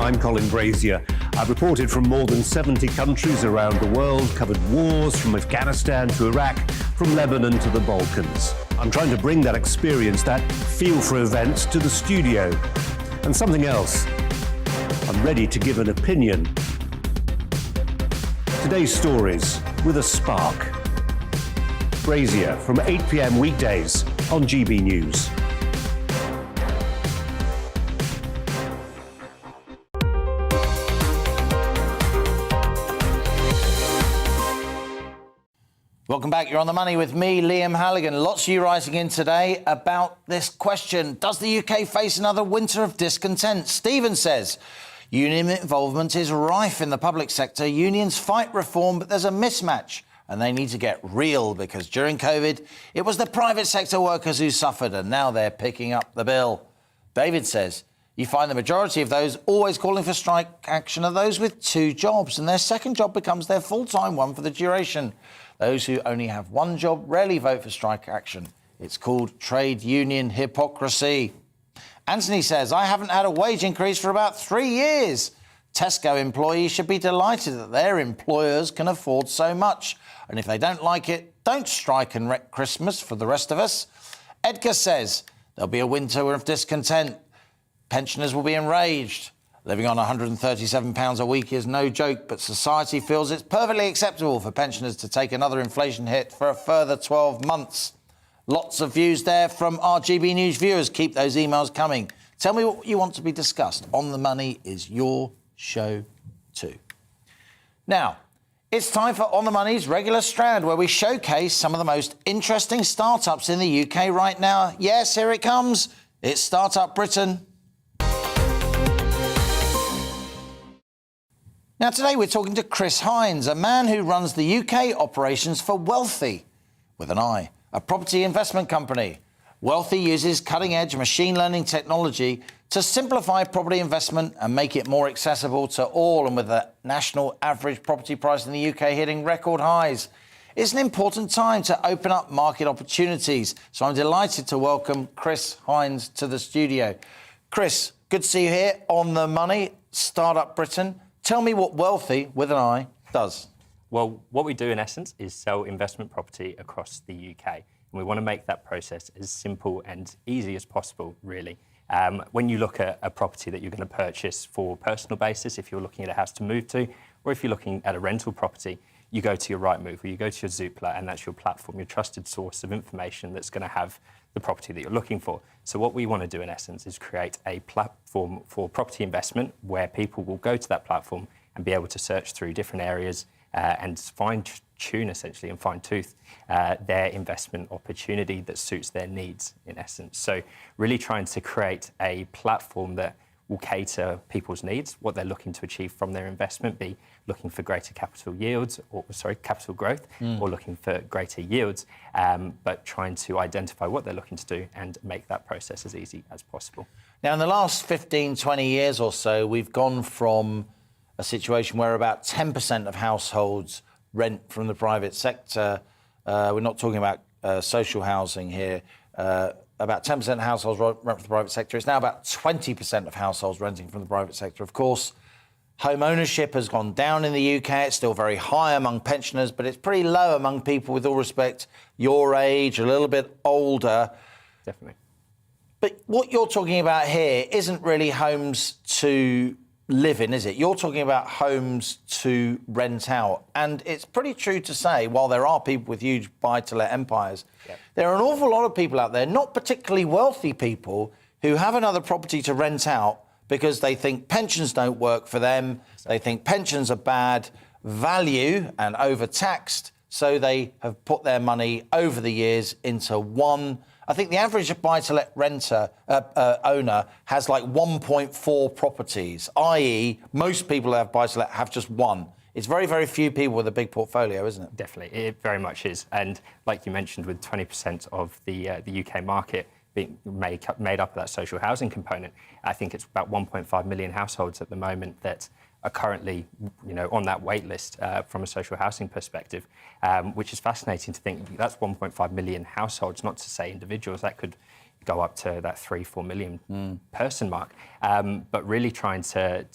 I'm Colin Brazier. I've reported from more than 70 countries around the world, covered wars from Afghanistan to Iraq, from Lebanon to the Balkans. I'm trying to bring that experience, that feel for events, to the studio. And something else. I'm ready to give an opinion. Today's stories with a spark. Brazier from 8 p.m. weekdays on GB News. Welcome back. You're on the money with me, Liam Halligan. Lots of you writing in today about this question. Does the UK face another winter of discontent? Stephen says, union involvement is rife in the public sector. Unions fight reform, but there's a mismatch and they need to get real because during COVID, it was the private sector workers who suffered and now they're picking up the bill. David says, you find the majority of those always calling for strike action are those with two jobs and their second job becomes their full-time one for the duration. Those who only have one job rarely vote for strike action. It's called trade union hypocrisy. Anthony says, I haven't had a wage increase for about 3 years. Tesco employees should be delighted that their employers can afford so much. And if they don't like it, don't strike and wreck Christmas for the rest of us. Edgar says, there'll be a winter of discontent. Pensioners will be enraged. Living on £137 a week is no joke, but society feels it's perfectly acceptable for pensioners to take another inflation hit for a further 12 months. Lots of views there from our GB News viewers. Keep those emails coming. Tell me what you want to be discussed. On the Money is your show too. Now, it's time for On the Money's regular strand, where we showcase some of the most interesting startups in the UK right now. Yes, here it comes. It's Startup Britain. Now, today we're talking to Chris Hines, a man who runs the UK operations for Wealthy, with an I, a property investment company. Wealthy uses cutting-edge machine learning technology to simplify property investment and make it more accessible to all, and with the national average property price in the UK hitting record highs. It's an important time to open up market opportunities, so I'm delighted to welcome Chris Hines to the studio. Chris, good to see you here on The Money, Startup Britain. Tell me what Wealthy, with an I, does. Well, what we do in essence is sell investment property across the UK. And we want to make that process as simple and easy as possible, really. When you look at a property that you're going to purchase for a personal basis, if you're looking at a house to move to, or if you're looking at a rental property, you go to your Rightmove or you go to your Zoopla, and that's your platform, your trusted source of information that's going to have the property that you're looking for. So what we want to do in essence is create a platform for property investment where people will go to that platform and be able to search through different areas and fine-tune essentially and fine-tooth their investment opportunity that suits their needs in essence. So really trying to create a platform that will cater people's needs, what they're looking to achieve from their investment, be looking for greater capital yields, or capital growth, or looking for greater yields, but trying to identify what they're looking to do and make that process as easy as possible. Now, in the last 15, 20 years or so, we've gone from a situation where about 10% of households rent from the private sector. We're not talking about social housing here. About 10% of households rent from the private sector. It's now about 20% of households renting from the private sector. Of course, home ownership has gone down in the UK. It's still very high among pensioners, but it's pretty low among people, with all respect, your age, a little bit older. Definitely. But what you're talking about here isn't really homes to live in, is it? You're talking about homes to rent out. And it's pretty true to say, while there are people with huge buy-to-let empires, there are an awful lot of people out there, not particularly wealthy people, who have another property to rent out because they think pensions don't work for them, they think pensions are bad value and overtaxed, so they have put their money over the years into one. I think the average buy-to-let owner has like 1.4 properties, i.e. most people who have buy-to-let have just one. It's very, very few people with a big portfolio, isn't it? Definitely, it very much is. And like you mentioned, with 20% of the UK market being made up of that social housing component, I think it's about 1.5 million households at the moment that are currently, on that wait list from a social housing perspective, which is fascinating to think. That's 1.5 million households, not to say individuals. That could go up to that 3-4 million person mark. But really trying to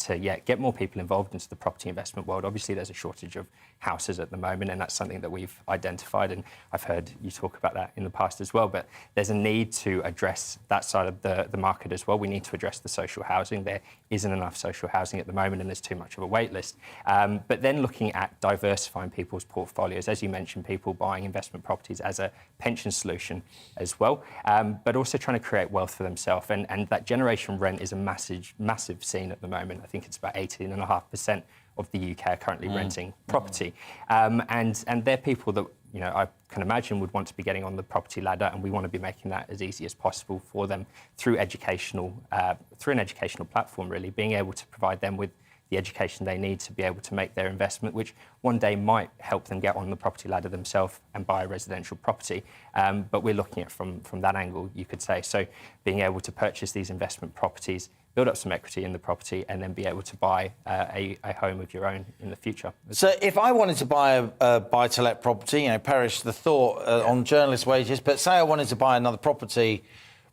get more people involved into the property investment world. Obviously, there's a shortage of houses at the moment, and that's something that we've identified, and I've heard you talk about that in the past as well. But there's a need to address that side of the market as well. We need to address the social housing. There isn't enough social housing at the moment, and there's too much of a wait list. But then looking at diversifying people's portfolios, as you mentioned, people buying investment properties as a pension solution as well, but also trying to create wealth for themselves. And that generation rent is a massive scene at the moment. I think it's about 18.5% of the UK are currently renting property. And they're people that, I can imagine would want to be getting on the property ladder, and we want to be making that as easy as possible for them through an educational platform, really, being able to provide them with the education they need to be able to make their investment, which one day might help them get on the property ladder themselves and buy a residential property. But we're looking at it from that angle, you could say. So being able to purchase these investment properties, build up some equity in the property, and then be able to buy a home of your own in the future. So if I wanted to buy a buy-to-let property, perish the thought on journalist wages, but say I wanted to buy another property,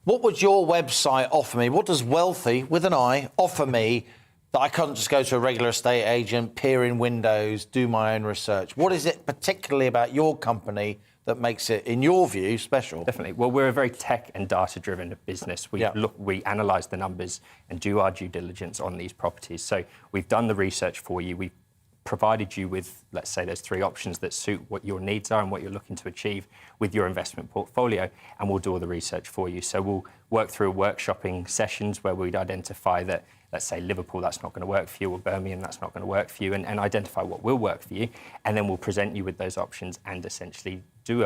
what would your website offer me? What does Wealthy, with an I, offer me that I couldn't just go to a regular estate agent, peer in windows, do my own research? What is it particularly about your company that makes it, in your view, special? Definitely. Well, we're a very tech and data-driven business. We analyse the numbers and do our due diligence on these properties. So we've done the research for you. We've provided you with, let's say, there's 3 options that suit what your needs are and what you're looking to achieve with your investment portfolio, and we'll do all the research for you. So we'll work through workshopping sessions where we'd identify that, let's say, Liverpool, that's not going to work for you, or Birmingham, that's not going to work for you, and identify what will work for you. And then we'll present you with those options and essentially do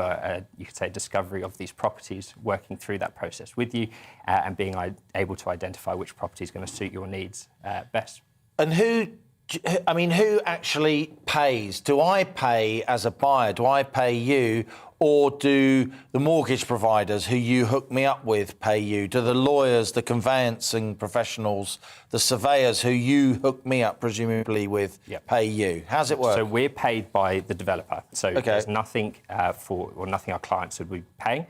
you could say, discovery of these properties, working through that process with you and being able to identify which property is going to suit your needs best. And who actually pays? Do I pay as a buyer? Do I pay you? Or do the mortgage providers who you hook me up with pay you? Do the lawyers, the conveyancing professionals, the surveyors who you hook me up, presumably, with pay you? How's it work? So we're paid by the developer. So there's nothing nothing our clients would be paying.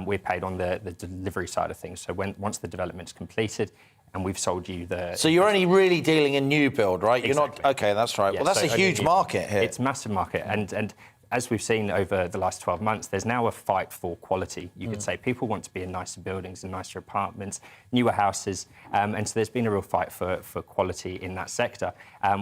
We're paid on the delivery side of things. So once the development's completed, and we've sold you the... So you're only really dealing in new build, right? Exactly. You're not... OK, that's right. Yeah, well, that's a huge market here. It's a massive market. And as we've seen over the last 12 months, there's now a fight for quality. You could say people want to be in nicer buildings and nicer apartments, newer houses. And so there's been a real fight for quality in that sector,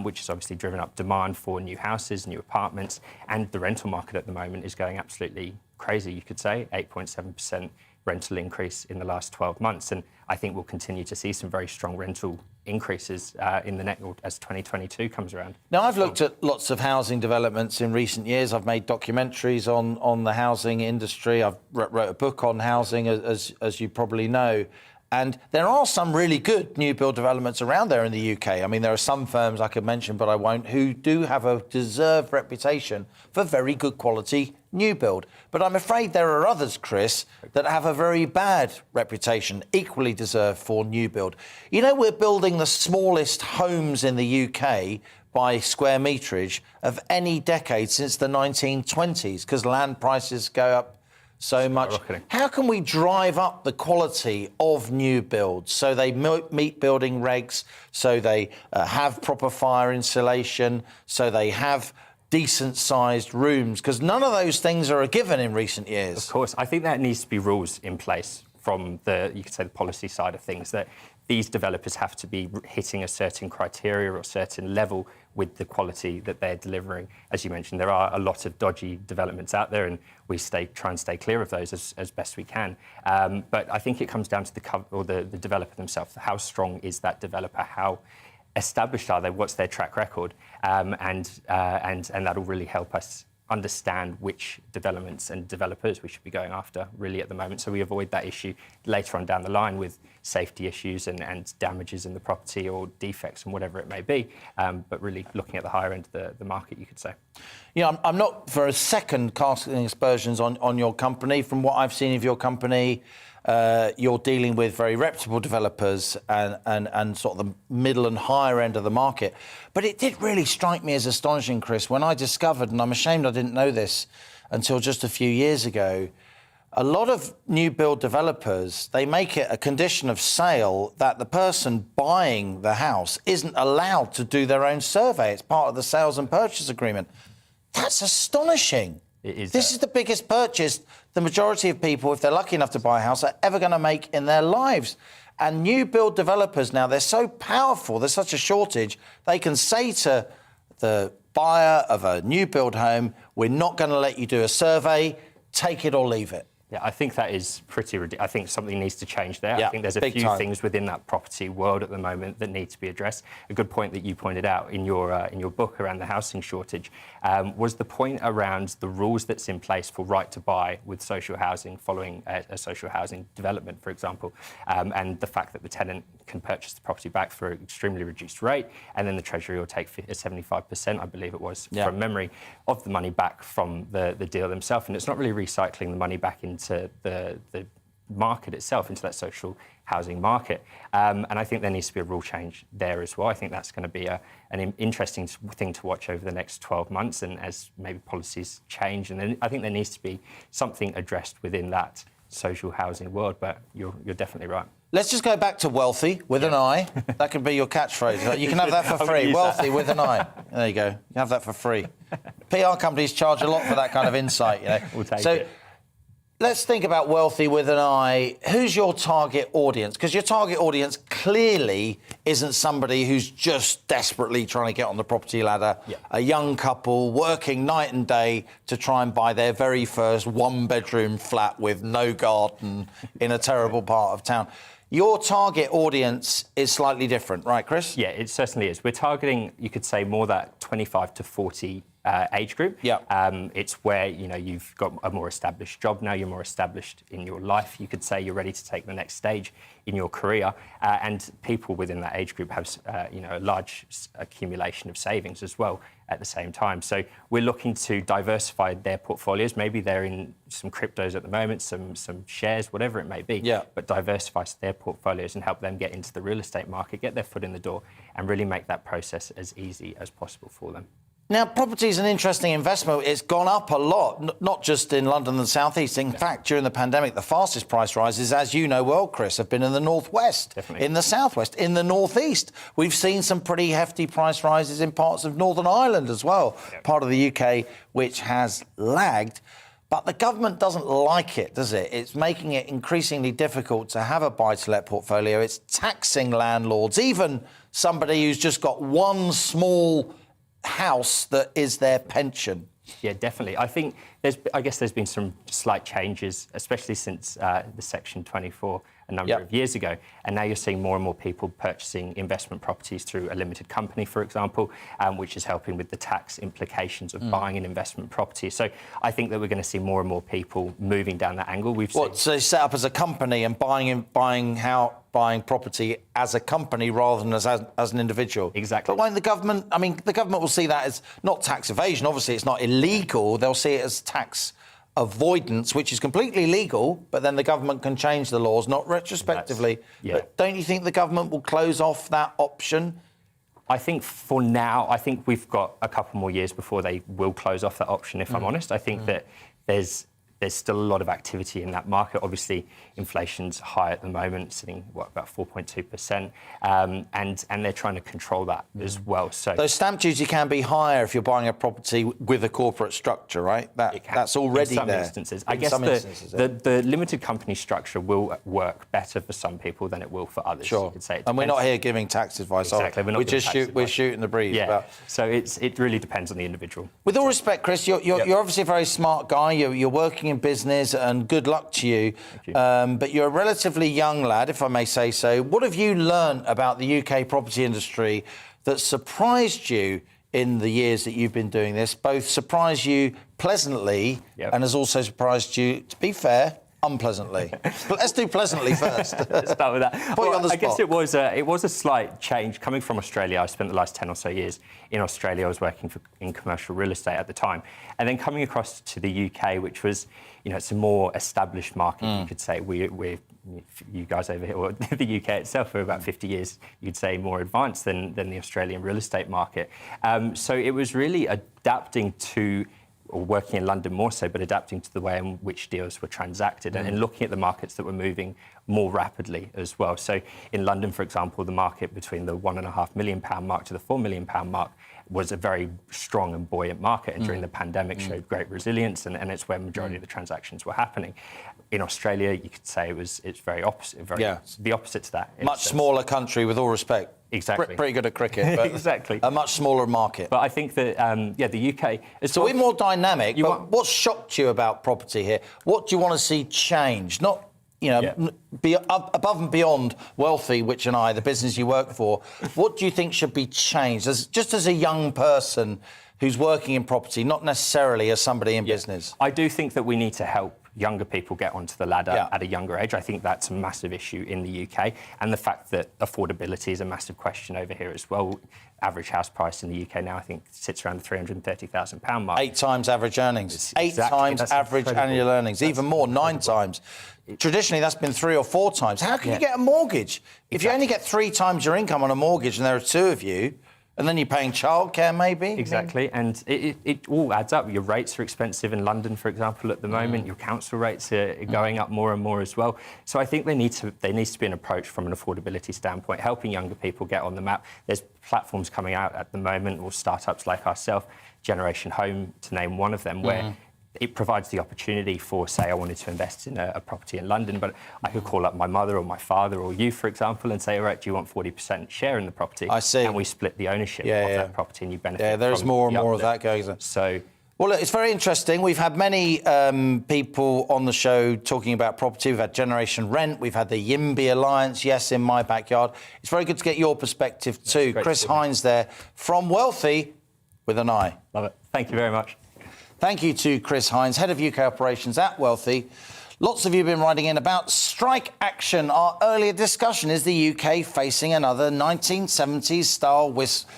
which has obviously driven up demand for new houses, new apartments. And the rental market at the moment is going absolutely crazy, you could say, 8.7% rental increase in the last 12 months. And I think we'll continue to see some very strong rental increases in the next as 2022 comes around. Now, I've looked at lots of housing developments in recent years. I've made documentaries on the housing industry. I've wrote a book on housing, as you probably know. And there are some really good new build developments around there in the UK. I mean, there are some firms I could mention, but I won't, who do have a deserved reputation for very good quality new build. But I'm afraid there are others, Chris, that have a very bad reputation, equally deserved for new build. We're building the smallest homes in the UK by square meterage of any decade since the 1920s, because land prices go up so much. How can we drive up the quality of new builds so they meet building regs, so they have proper fire insulation, so they have decent-sized rooms? Because none of those things are a given in recent years. Of course. I think there needs to be rules in place from the, you could say, the policy side of things, that these developers have to be hitting a certain criteria or a certain level with the quality that they're delivering. As you mentioned, there are a lot of dodgy developments out there, and we try and stay clear of those as best we can. But I think it comes down to the developer themselves. How strong is that developer? How established are they? What's their track record? And that'll really help us understand which developments and developers we should be going after really at the moment, so we avoid that issue later on down the line with safety issues and damages in the property or defects and whatever it may be, but really looking at the higher end of the market, you could say. Yeah, I'm not for a second casting aspersions on your company. From what I've seen of your company, you're dealing with very reputable developers and sort of the middle and higher end of the market. But it did really strike me as astonishing, Chris, when I discovered, and I'm ashamed I didn't know this until just a few years ago, a lot of new build developers, they make it a condition of sale that the person buying the house isn't allowed to do their own survey. It's part of the sales and purchase agreement. That's astonishing. It is. This is the biggest purchase the majority of people, if they're lucky enough to buy a house, are ever going to make in their lives. And new build developers now, they're so powerful, there's such a shortage, they can say to the buyer of a new build home, we're not going to let you do a survey, take it or leave it. Yeah, I think that is pretty ridiculous. I think something needs to change there. Yeah, I think there's a few things within that property world at the moment that need to be addressed. A good point that you pointed out in your book around the housing shortage was the point around the rules that's in place for right to buy with social housing following a social housing development, for example, and the fact that the tenant can purchase the property back for an extremely reduced rate, and then the Treasury will take 75%, I believe it was, from memory, of the money back from the deal themselves. And it's not really recycling the money back into the market itself, into that social housing market. And I think there needs to be a rule change there as well. I think that's going to be an interesting thing to watch over the next 12 months, and as maybe policies change. And then I think there needs to be something addressed within that social housing world, but you're definitely right. Let's just go back to wealthy with an I. That could be your catchphrase. You can have that for free. Wealthy with an I. There you go. You can have that for free. PR companies charge a lot for that kind of insight, you know. We'll take it. Let's think about wealthy with an I. Who's your target audience? Because your target audience clearly isn't somebody who's just desperately trying to get on the property ladder. Yeah. A young couple working night and day to try and buy their very first one-bedroom flat with no garden in a terrible part of town. Your target audience is slightly different, right, Chris? Yeah, it certainly is. We're targeting, you could say, more that 25 to 40 age group. Yeah. It's where, you know, you've got a more established job now, you're more established in your life. You could say you're ready to take the next stage in your career. And people within that age group have, a large accumulation of savings as well at the same time. So we're looking to diversify their portfolios. Maybe they're in some cryptos at the moment, some shares, whatever it may be. Yeah. But diversify their portfolios and help them get into the real estate market, get their foot in the door, and really make that process as easy as possible for them. Now, property is an interesting investment. It's gone up a lot, not just in London and the South East. In fact, during the pandemic, the fastest price rises, as you know well, Chris, have been in the Northwest, in the Southwest, in the Northeast. We've seen some pretty hefty price rises in parts of Northern Ireland as well, part of the UK, which has lagged. But the government doesn't like it, does it? It's making it increasingly difficult to have a buy-to-let portfolio. It's taxing landlords, even somebody who's just got one small house that is their pension. Yeah, definitely. I think there's been some slight changes, especially since the Section 24 a number of years ago. And now you're seeing more and more people purchasing investment properties through a limited company, for example, which is helping with the tax implications of buying an investment property. So I think that we're going to see more and more people moving down that angle. So they set up as a company and buying property as a company rather than as an individual. Exactly. But won't the government, the government will see that as not tax evasion. Obviously, it's not illegal. They'll see it as tax avoidance, which is completely legal, but then the government can change the laws, not retrospectively. But don't you think the government will close off that option? I think for now, I think we've got a couple more years before they will close off that option, if I'm honest. I think that there's still a lot of activity in that market. Obviously, inflation's high at the moment, sitting, about 4.2%, and they're trying to control that as well. So stamp duty can be higher if you're buying a property with a corporate structure, right? That's already in some there. Instances. I guess the limited company structure will work better for some people than it will for others. Sure. You could say. And we're not here giving tax advice. Exactly. We're shooting the breeze. Yeah. But so it really depends on the individual. with all respect, Chris, you're obviously a very smart guy. You're working in business, and good luck to you. But you're a relatively young lad, if I may say so. What have you learned about the UK property industry that surprised you in the years that you've been doing this? Both surprised you pleasantly and has also surprised you, to be fair, unpleasantly. Let's do pleasantly first. Let's start with that. Put you on the I guess spot. it was a slight change coming from Australia. I spent the last 10 or so years in Australia. I was working in commercial real estate at the time, and then coming across to the UK, which was, it's a more established market. You could say we're you guys over here, or the UK itself, are about 50 years, you'd say, more advanced than the Australian real estate market. So it was really adapting to, or working in London more so, but adapting to the way in which deals were transacted and looking at the markets that were moving more rapidly as well. So in London, for example, the market between the £1.5 million mark to the £4 million mark was a very strong and buoyant market, and during the pandemic showed great resilience, and it's where the majority of the transactions were happening. In Australia, you could say it's very opposite, the opposite to that. Much smaller country, with all respect. Exactly. Pretty good at cricket, but exactly. A much smaller market. But I think that, the UK... So we're more dynamic, but what shocked you about property here? What do you want to see change? Not, be above and beyond Wealthy, which and I, the business you work for, what do you think should be changed? Just as a young person who's working in property, not necessarily as somebody in business. I do think that we need to help younger people get onto the ladder at a younger age. I think that's a massive issue in the UK, and the fact that affordability is a massive question over here as well. Average house price in the UK now, I think, sits around the £330,000 mark. 8 times average earnings. 8 times average annual earnings. Even more, 9 times. Traditionally, that's been 3 or 4 times. How can you get a mortgage? If you only get 3 times your income on a mortgage and there are 2 of you, and then you're paying childcare, maybe? Exactly, and it all adds up. Your rates are expensive in London, for example, at the moment. Your council rates are going up more and more as well. So I think there needs to be an approach from an affordability standpoint, helping younger people get on the map. There's platforms coming out at the moment, or startups like ourselves, Generation Home, to name one of them, where it provides the opportunity for, say, I wanted to invest in a property in London, but I could call up my mother or my father or you, for example, and say, all right, do you want 40% share in the property? I see. And we split the ownership of that property, and you benefit. Yeah, there's more and more of that going on. So, well, look, it's very interesting. We've had many people on the show talking about property. We've had Generation Rent. We've had the YIMBY Alliance, yes, in my backyard. It's very good to get your perspective too. Chris Hines there from Wealthy with an I. Love it. Thank you very much. Thank you to Chris Hines, Head of UK Operations at Wealthy. Lots of you have been writing in about strike action. Our earlier discussion, is the UK facing another 1970s-style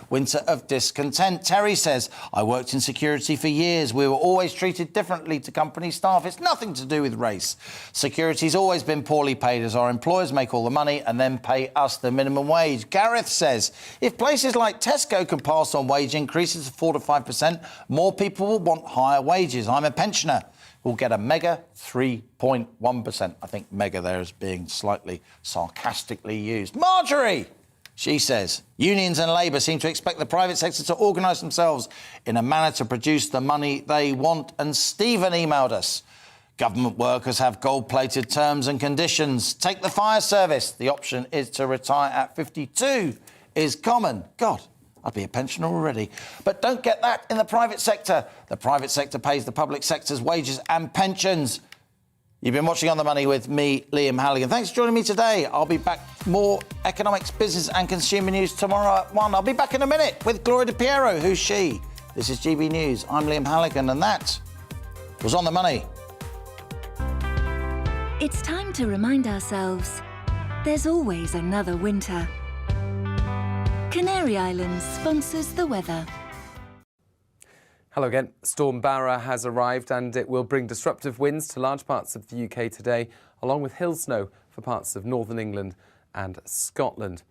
winter of discontent? Terry says, I worked in security for years. We were always treated differently to company staff. It's nothing to do with race. Security's always been poorly paid, as our employers make all the money and then pay us the minimum wage. Gareth says, if places like Tesco can pass on wage increases of 4 to 5%, more people will want higher wages. I'm a pensioner. We'll get a mega 3.1%. I think mega there is being slightly sarcastically used. Marjorie, she says, unions and Labour seem to expect the private sector to organise themselves in a manner to produce the money they want. And Stephen emailed us. Government workers have gold-plated terms and conditions. Take the fire service. The option is to retire at 52 is common. God, I'd be a pensioner already. But don't get that in the private sector. The private sector pays the public sector's wages and pensions. You've been watching On The Money with me, Liam Halligan. Thanks for joining me today. I'll be back. More economics, business and consumer news tomorrow at 1. I'll be back in a minute with Gloria De Piero. Who's she? This is GB News. I'm Liam Halligan, and that was On The Money. It's time to remind ourselves there's always another winter. Canary Islands sponsors the weather. Hello again. Storm Barra has arrived and it will bring disruptive winds to large parts of the UK today, along with hail snow for parts of northern England and Scotland.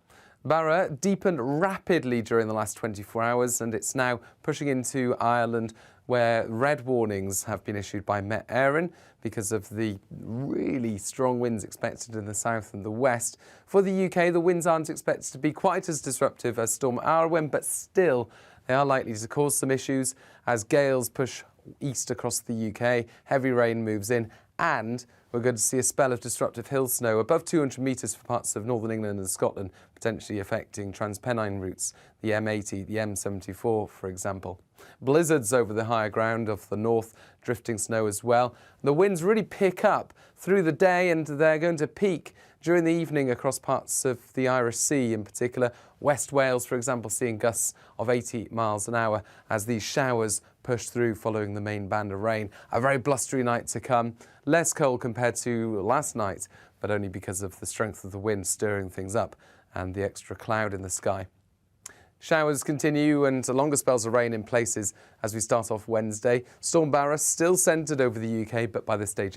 Barra deepened rapidly during the last 24 hours and it's now pushing into Ireland, where red warnings have been issued by Met Éireann because of the really strong winds expected in the south and the west. For the UK, the winds aren't expected to be quite as disruptive as Storm Arwen, but still they are likely to cause some issues as gales push east across the UK, heavy rain moves in, and we're going to see a spell of disruptive hill snow above 200 metres for parts of northern England and Scotland, potentially affecting Transpennine routes, the M80, the M74, for example. Blizzards over the higher ground of the north, drifting snow as well. The winds really pick up through the day and they're going to peak during the evening across parts of the Irish Sea in particular. West Wales, for example, seeing gusts of 80 miles an hour as these showers push through following the main band of rain. A very blustery night to come. Less cold compared to last night, but only because of the strength of the wind stirring things up and the extra cloud in the sky. Showers continue and longer spells of rain in places as we start off Wednesday. Storm Barra still centred over the UK, but by this stage